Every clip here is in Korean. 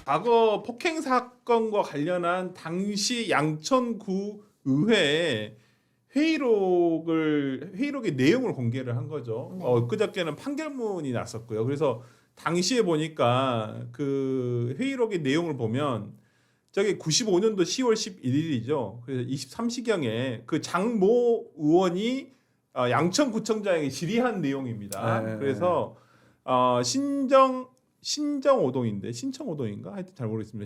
과거 폭행 사건과 관련한 당시 양천구 의회에 회의록의 내용을 공개를 한 거죠. 네. 그저께는 판결문이 났었고요. 그래서 당시에 보니까 그 회의록의 내용을 보면 저게 95년도 10월 11일이죠. 그래서 23시경에 그 장모 의원이 양천구청장에게 질의한 내용입니다. 네. 그래서 신정오동인데 신청오동인가? 하여튼 잘 모르겠습니다.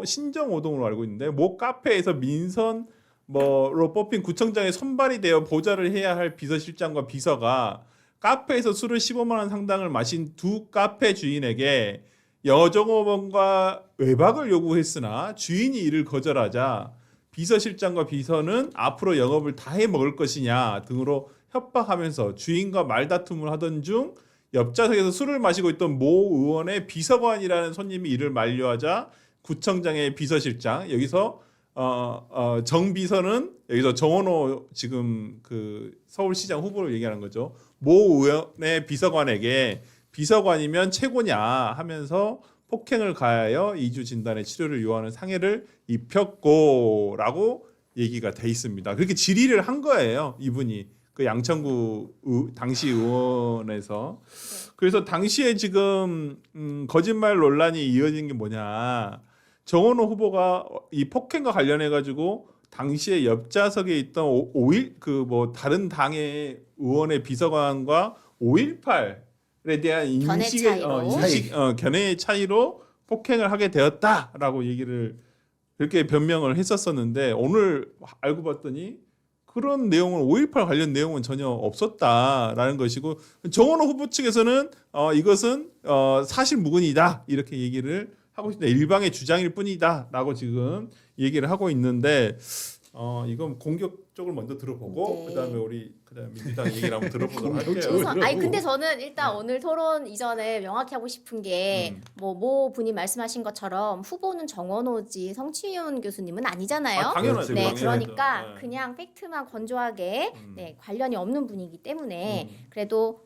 신정오동으로 알고 있는데 모 카페에서 민선 뭐로 뽑힌 구청장에 선발이 되어 보좌를 해야 할 비서실장과 비서가 카페에서 술을 15만 원 상당을 마신 두 카페 주인에게 여종업원과 외박을 요구했으나 주인이 이를 거절하자 비서실장과 비서는 앞으로 영업을 다해 먹을 것이냐 등으로 협박하면서 주인과 말다툼을 하던 중 옆좌석에서 술을 마시고 있던 모 의원의 비서관이라는 손님이 이를 만류하자 구청장의 비서실장 여기서 정 비서는 여기서 정원호 지금 그 서울시장 후보를 얘기하는 거죠. 모 의원의 비서관에게 비서관이면 최고냐 하면서 폭행을 가하여 2주 진단의 치료를 요하는 상해를 입혔고라고 얘기가 돼 있습니다. 그렇게 질의를 한 거예요. 이분이 그 양천구 당시 의원에서. 그래서 당시에 지금 거짓말 논란이 이어진 게 뭐냐. 정원호 후보가 이 폭행과 관련해 가지고 당시에 옆좌석에 있던 다른 당의 의원의 비서관과 5.18에 대한 견해의 차이로 폭행을 하게 되었다라고 얘기를 그렇게 변명을 했었었는데 오늘 알고 봤더니 그런 내용은 5.18 관련 내용은 전혀 없었다라는 것이고 정원호 후보 측에서는 이것은 사실무근이다 이렇게 얘기를 하고 있습니다. 일방의 주장일 뿐이다라고 지금 얘기를 하고 있는데 이건 공격적으로 먼저 들어보고 네. 그다음에 민주당 얘기를 한번 들어보도록 할게요. 아니 근데 저는 일단 오늘 토론 이전에 명확히 하고 싶은 게 모 분이 말씀하신 것처럼 후보는 정원호지 성치윤 교수님은 아니잖아요. 당연하죠. 네, 당연하죠. 그러니까 네. 그냥 팩트만 건조하게 관련이 없는 분이기 때문에 그래도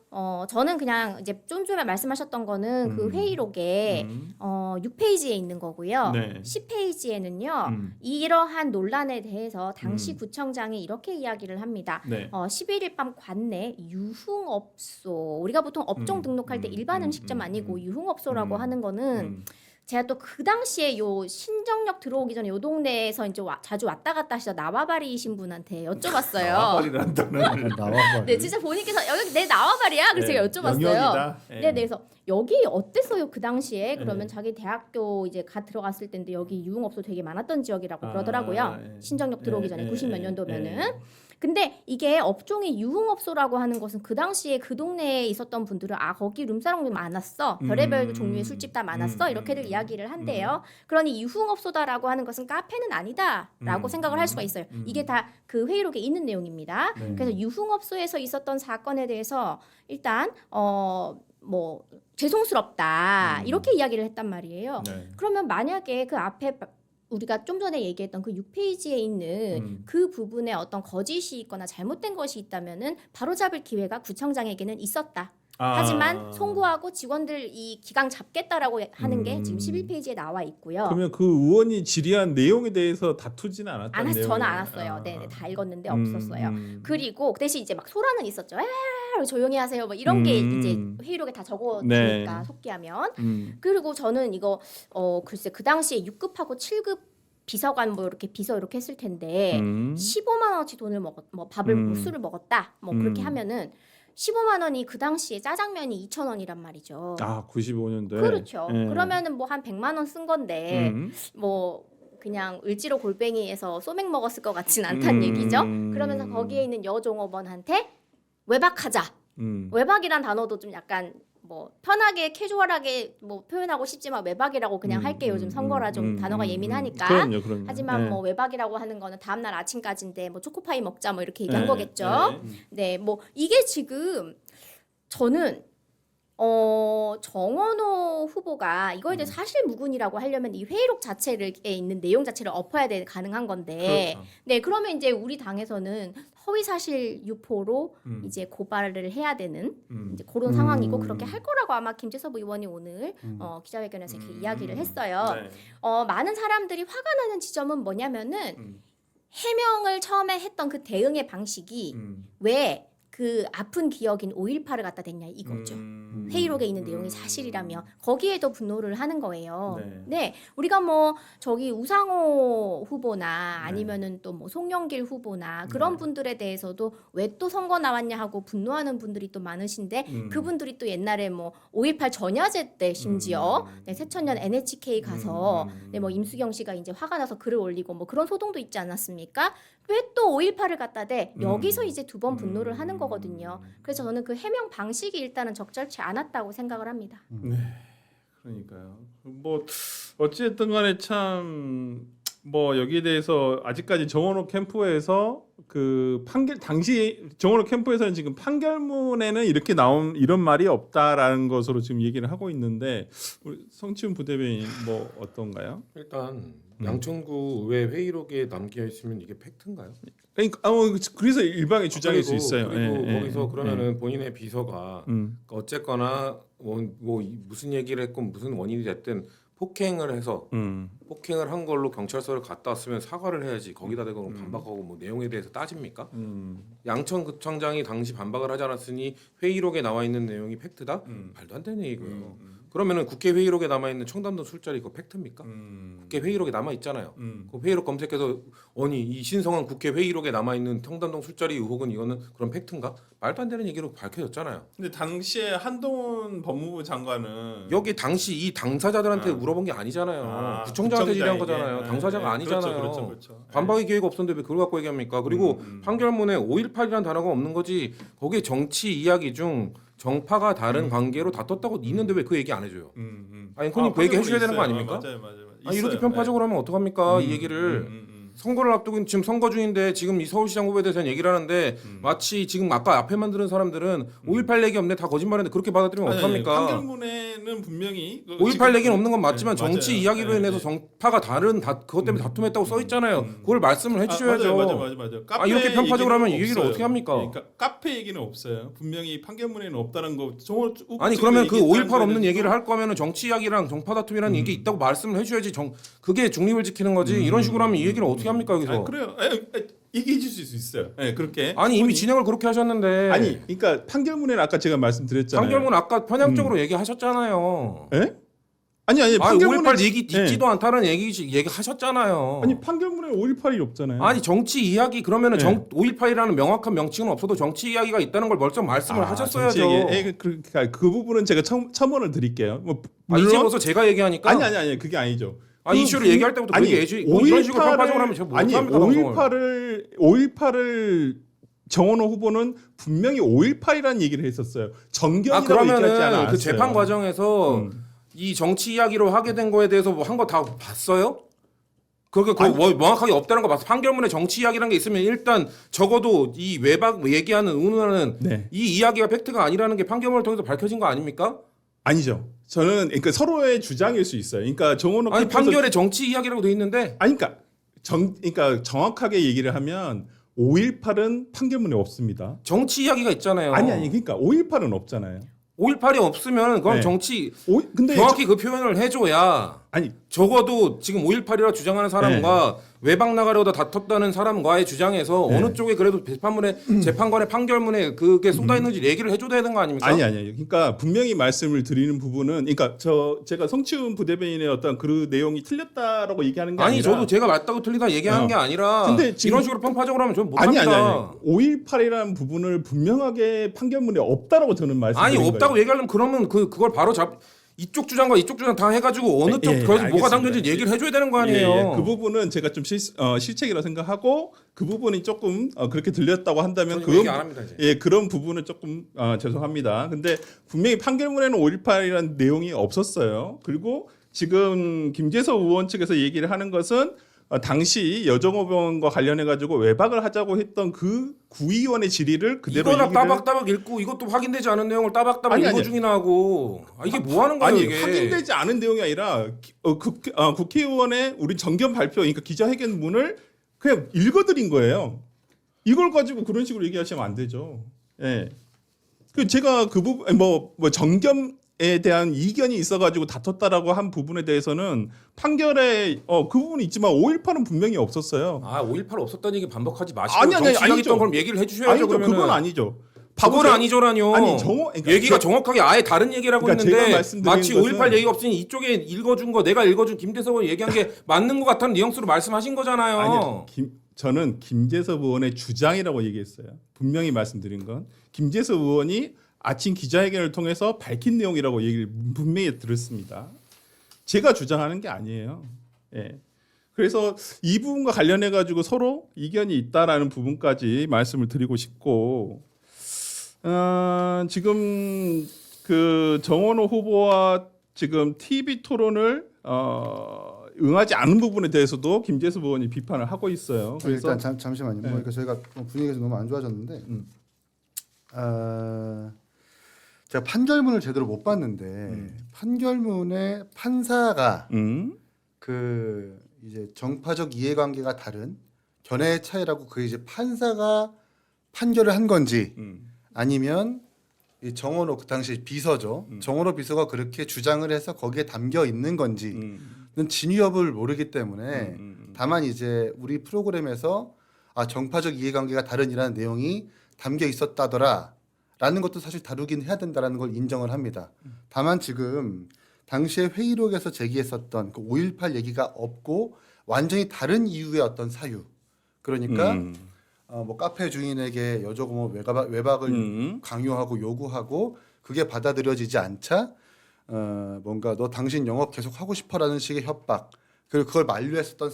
저는 그냥 이제 좀 전에 말씀하셨던 거는 그 회의록에 6페이지에 있는 거고요. 네. 10페이지에는요. 이러한 논란에 대해서 당시 구청장이 이렇게 이야기를 합니다. 네. 11일 밤 관내 유흥업소 우리가 보통 업종 등록할 때 일반 음식점 아니고 유흥업소라고 하는 거는 제가 또 그 당시에 요 신정역 들어오기 전에 요 동네에서 이제 자주 왔다 갔다 하시던 나와바리이신 분한테 여쭤봤어요. 나와바리라는 단어를 나와바리. 네, 진짜 본인께서 여기 내 나와바리야. 그래서 제가 여쭤봤어요. 영역이다. 네, 그래서 여기 어땠어요 그 당시에? 그러면 자기 대학교 이제 들어갔을 때인데 여기 유흥업소 되게 많았던 지역이라고 그러더라고요. 신정역 들어오기 전에 90몇 년도면은. 근데 이게 업종이 유흥업소라고 하는 것은 그 당시에 그 동네에 있었던 분들은 거기 룸사롱이 많았어. 별의별 종류의 술집 다 많았어. 이렇게들 이야기를 한대요. 그러니 유흥업소다라고 하는 것은 카페는 아니다라고 생각을 할 수가 있어요. 이게 다 그 회의록에 있는 내용입니다. 그래서 유흥업소에서 있었던 사건에 대해서 일단 죄송스럽다 이렇게 이야기를 했단 말이에요. 네. 그러면 만약에 그 앞에 우리가 좀 전에 얘기했던 그 6페이지에 있는 그 부분에 어떤 거짓이 있거나 잘못된 것이 있다면은 바로잡을 기회가 구청장에게는 있었다. 하지만 송구하고 직원들 이 기강 잡겠다라고 하는 게 지금 11페이지에 나와 있고요. 그러면 그 의원이 질의한 내용에 대해서 다투지는 않았다는 내용이에요. 저는 안 왔어요. 네, 다 읽었는데 없었어요. 그리고 그 대신 이제 막 소란은 있었죠. 조용히 하세요. 뭐 이런 게 이제 회의록에 다 적어두니까 속기하면. 그리고 저는 이거 글쎄 그 당시에 6급하고 7급 비서관 이렇게 비서 이렇게 했을 텐데 15만 원어치 돈을 밥을 술을 먹었다. 그렇게 하면은 15만 원이 그 당시에 짜장면이 2,000원이란 말이죠. 95년도에. 그렇죠. 그러면은 한 100만 원 쓴 건데 그냥 을지로 골뱅이에서 소맥 먹었을 것 같진 않다는 얘기죠. 그러면서 거기에 있는 여종업원한테 외박하자. 외박이란 단어도 좀 약간 편하게 캐주얼하게 표현하고 싶지만 외박이라고 그냥 할게요. 요즘 선거라 좀 단어가 예민하니까. 그럼요. 하지만 외박이라고 하는 거는 다음날 아침까지인데 초코파이 먹자 이렇게 얘기한 거겠죠. 네, 이게 지금 저는 정원호 후보가 이거에 대해 사실 무근이라고 하려면 이 회의록 자체에 있는 내용 자체를 엎어야 가능한 건데, 그렇죠. 네, 그러면 이제 우리 당에서는 허위 사실 유포로 이제 고발을 해야 되는 이제 그런 상황이고 그렇게 할 거라고 아마 김재섭 의원이 오늘 기자회견에서 이렇게 이야기를 했어요. 네. 많은 사람들이 화가 나는 지점은 뭐냐면은 해명을 처음에 했던 그 대응의 방식이 왜 그 아픈 기억인 5.18을 갖다 댔냐 이거죠. 회의록에 있는 내용이 사실이라며 거기에도 분노를 하는 거예요. 네. 네, 우리가 뭐 저기 우상호 후보나 아니면은 또 뭐 송영길 후보나 그런 분들에 대해서도 왜 또 선거 나왔냐 하고 분노하는 분들이 또 많으신데 그분들이 또 옛날에 뭐 5.18 전야제 때 심지어 네, 새천년 NHK 가서 네, 뭐 임수경 씨가 이제 화가 나서 글을 올리고 뭐 그런 소동도 있지 않았습니까? 왜 또 5.18을 갖다 대? 여기서 이제 두 번 분노를 하는 거거든요. 그래서 저는 그 해명 방식이 일단은 적절치 않았다고 생각을 합니다. 네, 그러니까요. 뭐 어찌됐든 간에 참 뭐 여기에 대해서 아직까지 정원호 캠프에서 그 판결 당시 정원호 캠프에서는 지금 판결문에는 이렇게 나온 이런 말이 없다라는 것으로 지금 얘기를 하고 있는데 우리 성치훈 부대변인 뭐 어떤가요? 일단 양천구 의회 회의록에 남겨 있으면 이게 팩트인가요? 그러니까 그래서 일방의 주장일 수 있어요. 그리고 예, 거기서 예, 그러면은 본인의 비서가 어쨌거나 뭐 무슨 얘기를 했건 무슨 원인이 됐든 폭행을 해서 폭행을 한 걸로 경찰서를 갔다 왔으면 사과를 해야지 거기다 대고 반박하고 뭐 내용에 대해서 따집니까? 양천구청장이 당시 반박을 하지 않았으니 회의록에 나와 있는 내용이 팩트다? 말도 안 되는 얘기고요. 그러면은 국회 회의록에 남아 있는 청담동 술자리 그거 팩트입니까? 국회 회의록에 남아 있잖아요. 그 회의록 검색해서 아니 이 신성한 국회 회의록에 남아 있는 청담동 술자리 의혹은 이거는 그런 팩트인가? 말도 안 되는 얘기로 밝혀졌잖아요. 근데 당시에 한동훈 법무부 장관은 여기 당시 이 당사자들한테 물어본 게 아니잖아요. 구청장한테 질의한 거잖아요. 당사자가 아니잖아요. 그렇죠. 반박의 기회가 없었는데 왜 그걸 갖고 얘기합니까? 그리고 판결문에 5.18이라는 단어가 없는 거지 거기에 정치 이야기 중 정파가 다른 관계로 다퉜다고 있는데 왜 그 얘기 안 해줘요? 아니 그럼 그 얘기 해줘야 되는 거 아닙니까? 맞아요. 아니, 이렇게 편파적으로 하면 어떡합니까? 이 얘기를 선거를 앞두고 지금 선거 중인데 지금 이 서울시장 후보에 대해서 얘기를 하는데 마치 지금 아까 앞에만 들은 사람들은 5.18 얘기 없네 다 거짓말인데 그렇게 받아들이면 어떡합니까? 판결문에는 분명히 5.18 얘기는 없는 건 맞지만 네, 정치 맞아요. 이야기로 네, 인해서 네. 정파가 다른 그것 때문에 다툼했다고 써 있잖아요. 그걸 말씀을 해주셔야죠. 맞아요. 아, 이렇게 편파적으로 하면 이 얘기를 없어요. 어떻게 합니까? 그러니까 카페 얘기는 없어요. 분명히 판결문에는 없다는 거. 아니 그러면 그 5.18 없는 얘기를 할 거면은 정치 이야기랑 정파 다툼이라는 얘기 있다고 말씀을 해줘야지. 그게 중립을 지키는 거지. 이런 식으로 하면 이 얘기를 어떻게 합니까 여기서? 아니, 그래요. 얘기해 줄 수 있어요. 네, 그렇게. 아니 이미 진행을 그렇게 하셨는데. 아니, 그러니까 판결문에는 아까 제가 말씀드렸잖아요. 판결문 아까 편향적으로 얘기하셨잖아요. 예? 아니 아니 판결문에 5.18 얘기 있지도 않다는 얘기하셨잖아요. 아니 판결문에 5.18이 없잖아요. 아니 정치 이야기 그러면은 네. 5.18이라는 명확한 명칭은 없어도 정치 이야기가 있다는 걸 먼저 말씀을 하셨어야죠. 그 부분은 제가 첨언을 드릴게요. 뭐 이제 와서 제가 얘기하니까 아니 그게 아니죠. 이슈를 얘기할 때부터 그렇게 이런 식으로 편파적으로 하면 제가 뭐 어떡합니까? 5.18을 정원호 후보는 분명히 5.18이라는 얘기를 했었어요. 정견이라고 얘기하지 그러면은 않았어요. 그 재판 과정에서 이 정치 이야기로 하게 된 거에 대해서 뭐 한 거 다 봤어요? 그렇게 명확하게 없다는 거 봤어. 판결문에 정치 이야기라는 게 있으면 일단 적어도 이 외박 얘기하는 의논하는 네. 이 이야기가 팩트가 아니라는 게 판결문을 통해서 밝혀진 거 아닙니까? 아니죠. 저는 그러니까 서로의 주장일 수 있어요. 그러니까 정원호 아니 캠프에서- 판결에 정치 이야기라고 돼 있는데 그러니까 정확하게 얘기를 하면 5.18은 판결문에 없습니다. 정치 이야기가 있잖아요. 아니 그러니까 5.18은 없잖아요. 5.18이 없으면 그럼 네. 정치 근데 정확히 그 표현을 해줘야 아니 적어도 지금 5.18이라 주장하는 사람과 외박 나가려다 다퉜다는 사람과의 주장에서 어느 쪽에 그래도 재판관의 판결문에 그게 쏟아 있는지 얘기를 해줘야 되는 거 아닙니까? 아니. 그러니까 분명히 말씀을 드리는 부분은 그러니까 제가 성치훈 부대변인의 어떤 그 내용이 틀렸다라고 얘기하는 게 아니 아니라 저도 제가 맞다고 틀리다 얘기하는 게 아니라 근데 지금- 이런 식으로 편파적으로 하면 저는 못합니다. 아니 5.18이라는 부분을 분명하게 판결문에 없다라고 저는 말씀드린 아니 거예요. 없다고 얘기하려면 그러면 그걸 바로 이쪽 주장과 이쪽 주장 다 해가지고 어느 쪽 거기서 뭐가 담겨진지 얘기를 해줘야 되는 거 아니에요. 그 부분은 제가 좀 실책이라고 생각하고 그 부분이 조금 그렇게 들렸다고 한다면 저는 얘기 안 합니다, 이제. 그런 부분은 조금 죄송합니다. 근데 분명히 판결문에는 5.18이라는 내용이 없었어요. 그리고 지금 김재석 의원 측에서 얘기를 하는 것은 당시 여정호병과 관련해 가지고 외박을 하자고 했던 그 구의원의 질의를 그대로 이거나 얘기를- 따박따박 읽고 이것도 확인되지 않은 내용을 따박따박 아니, 읽어 아니. 중이나 하고 이게 뭐 하는 거예요 아니 이게? 확인되지 않은 내용이 아니라 국회의원의 우리 정견 발표, 그러니까 기자회견문을 그냥 읽어드린 거예요. 이걸 가지고 그런 식으로 얘기하시면 안 되죠. 예. 그 제가 그 부분 뭐 정견에 대한 이견이 있어가지고 다퉜다라고 한 부분에 대해서는 판결에 그 부분이 있지만 5.18은 분명히 없었어요. 아 5.18 없었다는 얘기 반복하지 마시고 아니, 정치적인 아니죠. 그럼 얘기를 해주셔야죠. 아니죠, 그러면은. 그건 아니죠. 그건 봐보세요. 아니죠라뇨. 아니, 그러니까 얘기가 정확하게 아예 다른 얘기라고 그러니까 제가 했는데 말씀드린 마치 것은- 5.18 얘기가 없으니 이쪽에 읽어준 거 내가 읽어준 김대섭 의원 얘기한 게 맞는 것 같다는 뉘앙스로 말씀하신 거잖아요. 아니요. 저는 김재섭 의원의 주장이라고 얘기했어요. 분명히 말씀드린 건 김재섭 의원이 아침 기자회견을 통해서 밝힌 내용이라고 얘기를 분명히 들었습니다. 제가 주장하는 게 아니에요. 예. 그래서 이 부분과 관련해 가지고 서로 이견이 있다라는 부분까지 말씀을 드리고 싶고, 지금 그 정원호 후보와 지금 TV 토론을 응하지 않은 부분에 대해서도 김재섭 의원이 비판을 하고 있어요. 그래서 일단 잠시만요. 네. 그러니까 저희가 분위기가 좀 너무 안 좋아졌는데 제가 판결문을 제대로 못 봤는데 판결문에 판사가 그 이제 정파적 이해관계가 다른 견해의 차이라고 그 이제 판사가 판결을 한 건지 아니면 이 정원호 그 당시 비서죠. 정원호 비서가 그렇게 주장을 해서 거기에 담겨 있는 건지는 진위 여부를 모르기 때문에 다만 이제 우리 프로그램에서 정파적 이해관계가 다른이라는 내용이 담겨 있었다더라라는 것도 사실 다루긴 해야 된다라는 걸 인정을 합니다. 다만 지금 당시에 회의록에서 제기했었던 그 5.18 얘기가 없고 완전히 다른 이유의 어떤 사유. 그러니까 뭐 카페 주인에게 여조고 외박을 강요하고 요구하고 그게 받아들여지지 않자 뭔가 너 당신 영업 계속 하고 싶어라는 식의 협박, 그리고 그걸 만류했었던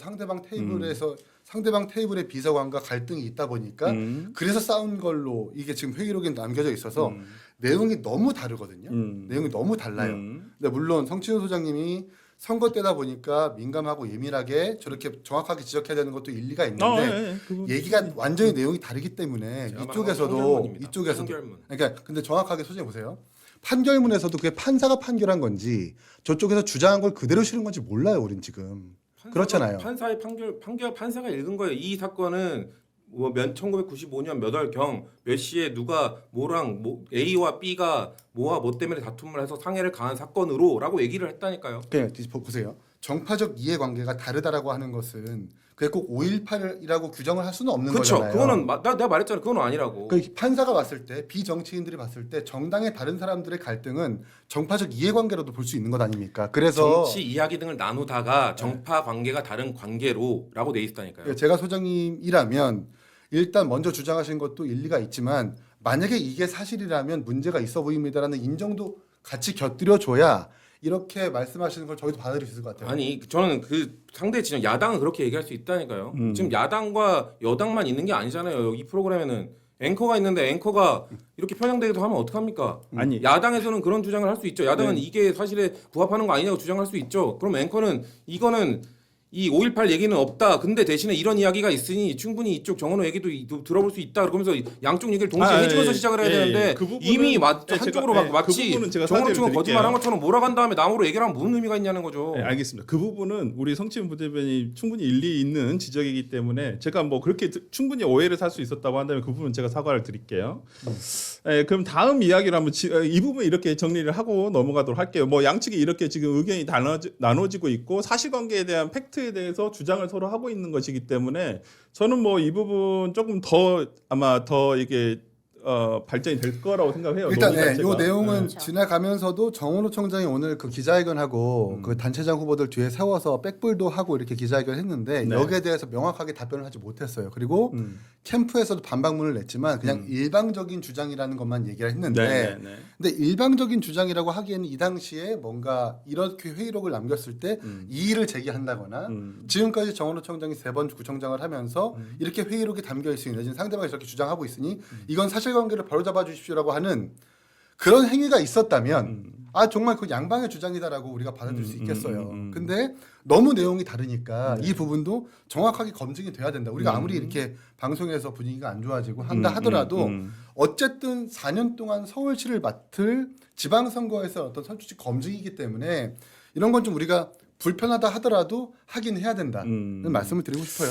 상대방 테이블의 비서관과 갈등이 있다 보니까 그래서 싸운 걸로 이게 지금 회의록에 남겨져 있어서 내용이 너무 다르거든요. 내용이 너무 달라요. 근데 물론 성친호 소장님이 선거 때다 보니까 민감하고 예민하게 저렇게 정확하게 지적해야 되는 것도 일리가 있는데 얘기가 완전히 내용이 다르기 때문에 이쪽에서도 판결문. 그러니까 근데 정확하게 소장님 보세요. 판결문에서도 그게 판사가 판결한 건지 저쪽에서 주장한 걸 그대로 실은 건지 몰라요. 우린 지금 그렇잖아요. 판사의 판사가 읽은 거예요. 이 사건은 뭐 1995년 몇 월경 몇 시에 누가 뭐랑 A와 B가 뭐와 뭐 때문에 다툼을 해서 상해를 가한 사건으로라고 얘기를 했다니까요. 그냥 보세요. 정파적 이해관계가 다르다라고 하는 것은 그게 꼭 5.18이라고 규정을 할 수는 없는 그렇죠. 거잖아요. 그거는 내가 말했잖아요. 그건 아니라고. 그 판사가 봤을 때 비정치인들이 봤을 때 정당의 다른 사람들의 갈등은 정파적 이해관계로도 볼 수 있는 것 아닙니까? 그래서 정치 이야기 등을 나누다가 정파 관계가 다른 관계로라고 돼 있다니까요. 제가 소장님이라면 일단 먼저 주장하신 것도 일리가 있지만 만약에 이게 사실이라면 문제가 있어 보입니다라는 인정도 같이 곁들여 줘야 이렇게 말씀하시는 걸 저희도 받아들일 수 있을 것 같아요. 아니 저는 그 상대 진영 야당은 그렇게 얘기할 수 있다니까요. 지금 야당과 여당만 있는 게 아니잖아요. 이 프로그램에는 앵커가 있는데 앵커가 이렇게 편향되기도 하면 어떡합니까? 아니 야당에서는 그런 주장을 할 수 있죠. 야당은 이게 사실에 부합하는 거 아니냐고 주장할 수 있죠. 그럼 앵커는 이거는 이 5.18 얘기는 없다. 근데 대신에 이런 이야기가 있으니 충분히 이쪽 정원호 얘기도 들어볼 수 있다. 그러면서 양쪽 얘기를 동시에 해주면서 시작을 해야 되는데 그 부분은- 이미 한쪽으로 제가, 마치 그 부분은 제가 정원호 사죄를 측은 드릴게요. 거짓말한 것처럼 몰아간 다음에 남으로 얘기를 하면 무슨 의미가 있냐는 거죠. 네, 알겠습니다. 그 부분은 우리 성치훈 부대변이 충분히 일리 있는 지적이기 때문에 제가 뭐 그렇게 충분히 오해를 살 수 있었다고 한다면 그 부분은 제가 사과를 드릴게요. 네, 그럼 다음 이야기를 한번 이 부분 이렇게 정리를 하고 넘어가도록 할게요. 뭐 양측이 이렇게 지금 의견이 나눠지고 있고 사실관계에 대한 팩트에 대해서 주장을 서로 하고 있는 것이기 때문에 저는 뭐 이 부분 조금 더 아마 더 이게 발전이 될 거라고 생각해요. 일단 논의 자체가. 이 내용은 그렇죠. 지나가면서도 정원호 총장이 오늘 그 기자회견하고 그 단체장 후보들 뒤에 세워서 백불도 하고 이렇게 기자회견 했는데 네. 여기에 대해서 명확하게 답변을 하지 못했어요. 그리고 캠프에서도 반박문을 냈지만 그냥 일방적인 주장이라는 것만 얘기를 했는데 근데 일방적인 주장이라고 하기에는 이 당시에 뭔가 이렇게 회의록을 남겼을 때 이의를 제기한다거나 지금까지 정원호 총장이 3번 구청장을 하면서 이렇게 회의록이 담겨 있으니 내지는 상대방이 저렇게 주장하고 있으니 이건 사실관계를 바로잡아 주십시오라고 하는 그런 행위가 있었다면 아 정말 그 양방의 주장이다라고 우리가 받아들일 수 있겠어요. 근데 너무 내용이 다르니까 이 부분도 정확하게 검증이 돼야 된다. 우리가 아무리 이렇게 방송에서 분위기가 안 좋아지고 한다 하더라도 어쨌든 4년 동안 서울시를 맡을 지방선거에서 어떤 선출직 검증이기 때문에 이런 건 좀 우리가 불편하다 하더라도 하긴 해야 된다는 말씀을 드리고 싶어요.